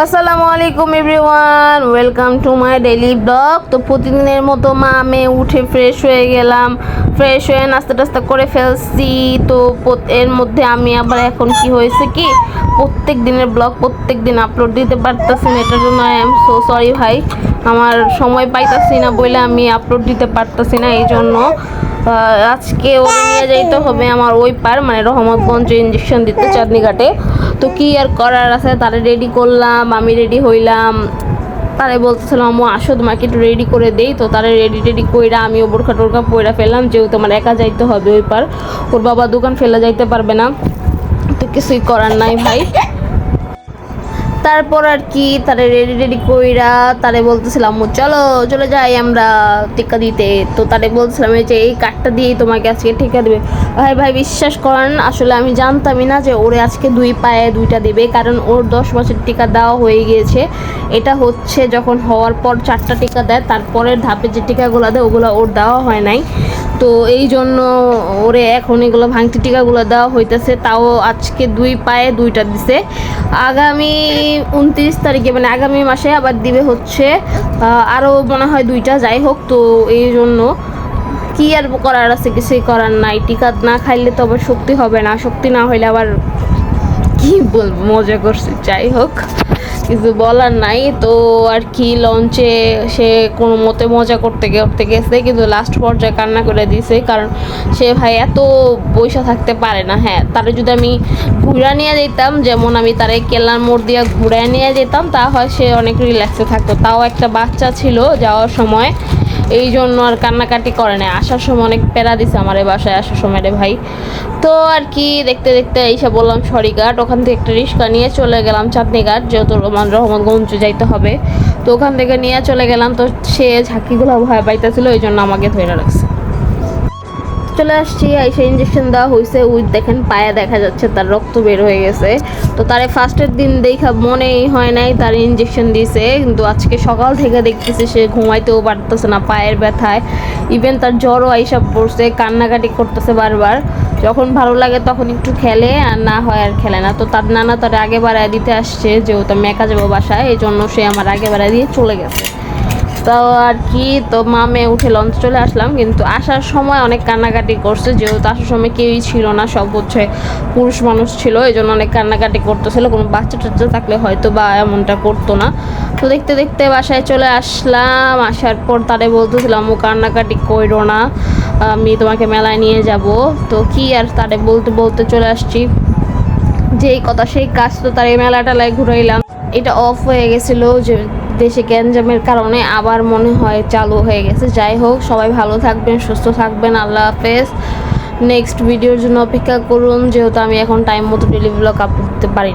আসসালামু আলাইকুম everyone, welcome to my daily blog. তো প্রতিদিনের মতো আমি উঠে ফ্রেশ হয়ে গেলাম, ফ্রেশ হয়ে নাস্তা টাস্তা করে ফেলছি। তো এর মধ্যে আমি আবার এখন কি হয়েছে কি, প্রত্যেক দিনের ব্লগ প্রত্যেক দিন আপলোড দিতে পারতেছি না, এটার জন্য আই এম সো সরি ভাই। আমার সময় পাইতাছি না বলে আমি আপলোড দিতে পারতেছি না, এই জন্য আজকে ওরে নিয়ে যাইতে হবে আমার ওই পার, মানে রহমতগঞ্জে ইঞ্জেকশন দিতে চাঁদনীঘাটে। তো কি আর করার আছে, তারে রেডি করলাম, আমি রেডি হইলাম। তারে বলতেছিলাম আম্মু আসো তোমাকে একটু রেডি করে দেই। তো তারে রেডি কইরা আমিও বোরখা টোরখা পইরা ফেললাম, যেহেতু আমার একা যাইতে হবে ওই পার, ওর বাবা দোকান ফেলে যাইতে পারবে না, তো কিছুই করার নাই ভাই। তারপর আর কি তারে রেডি কইরা তারে বলতেছিলাম চলো চলে যাই আমরা টিকা দিতে। তো তারে বলছিলাম যে এই কার্ডটা দিয়েই তোমাকে আজকে টিকা দেবে। ভাই বিশ্বাস করেন, আসলে আমি জানতামই না যে ওরে আজকে দুই পায়ে দুইটা দেবে, কারণ ওর 10 মাসের টিকা দেওয়া হয়ে গিয়েছে। এটা হচ্ছে যখন হওয়ার পর 4টা টিকা দেয়, তারপরের ধাপে যে টিকাগুলো দেয় ওগুলো ওর দেওয়া হয় নাই। তো এই জন্য ওরে এখন এগুলো ভাঙতি টিকাগুলো দেওয়া হইতেছে, তাও আজকে 2 পায়ে 2টা দিছে। আগামী 29 তারিখে মানে আগামী মাসে আবার দিবে হচ্ছে আরও মনে হয় 2টা, যাই হোক। তো এই জন্য কি আর করার আছে, কিছুই করার নাই। টিকা না খাইলে তো আবার শক্তি হবে না, শক্তি না হইলে আবার কি বলবো, মজা করছি, যাই হোক কিছু বলার নাই। তো আর কি লঞ্চে সে কোনো মতে মজা করতে গেছে, কিন্তু লাস্ট পর্যায়ে কান্না করে দিয়েছে, কারণ সে ভাই এত পয়সা থাকতে পারে না। হ্যাঁ, তারে যদি আমি ঘুরা নিয়ে যেতাম, যেমন আমি তারে কেলার মোড় দিয়ে ঘুরায় নিয়ে যেতাম, তা হয় সে অনেক রিল্যাক্সে থাকতো। তাও একটা বাচ্চা ছিল যাওয়ার সময়, এই জন্য আর কান্নাকাটি করে না। আসার সময় অনেক প্যারা দিছে আমার এই বাসায় আসার সময় রে ভাই। তো আর কি দেখতে দেখতে এইসব বললাম সরিঘাট, ওখান থেকে একটা রিক্সা নিয়ে চলে গেলাম চাঁদনীঘাট, যেহেতু রহমতগঞ্জ যাইতে হবে। তো ওখান থেকে নিয়ে চলে গেলাম। তো সে ঝাঁকিগুলো ভয় পাইতেছিল, এই জন্য আমাকে ধরে রাখছে। চলে আসছি, এসে ইঞ্জেকশন দেওয়া হয়েছে, ওই দেখেন পায়ে দেখা যাচ্ছে তার রক্ত বের হয়ে গেছে। তো তারে ফার্স্টের দিন দেখা মনেই হয় নাই তার ইঞ্জেকশন দিয়েছে, কিন্তু আজকে সকাল থেকে দেখতেছি সে ঘুমাইতেও পারতেছে না পায়ের ব্যথায়। ইভেন তার জ্বরও আইসা পড়ছে, কান্নাকাটি করতেছে বারবার। যখন ভালো লাগে তখন একটু খেলে, আর না হয় আর খেলে না। তো তার নানা তারে আগে বাড়ায় দিতে আসছে, যেহেতু আমি একা যাবো বাসায়, এই জন্য সে আমার আগে বাড়ায় দিয়ে চলে গেছে। তো আর কি, তো মেয়ে উঠে লঞ্চ চলে আসলাম, কিন্তু আসার সময় অনেক কান্নাকাটি করছে, যেহেতু আসার সময় কেউই ছিল না, সব হচ্ছে পুরুষ মানুষ ছিল, এই জন্য অনেক কান্নাকাটি করতেছিল। কোনো বাচ্চা টাচ্চা থাকলে হয়তো বা এমনটা করতো না। তো দেখতে দেখতে বাসায় চলে আসলাম। আসার পর তারে বলতেছিলাম ও কান্নাকাটি কইরো না, আমি তোমাকে মেলায় নিয়ে যাব। তো কি আর তারে বলতে বলতে চলে আসছি, যেই কথা সেই কাজ। তো তার এই মেলা টেলায় ঘুরাইলাম, এটা অফ হয়ে গেছিলো যে দেশে গ্যাঞ্জামের কারণে, আবার মনে হয় চালু হয়ে গেছে। যাই হোক, সবাই ভালো থাকবেন, সুস্থ থাকবেন, আল্লাহ হাফেজ। নেক্সট ভিডিওর জন্য অপেক্ষা করুন, যেহেতু আমি এখন টাইম মতো ডেলি ব্লগ আপলোড দিতে পারি না।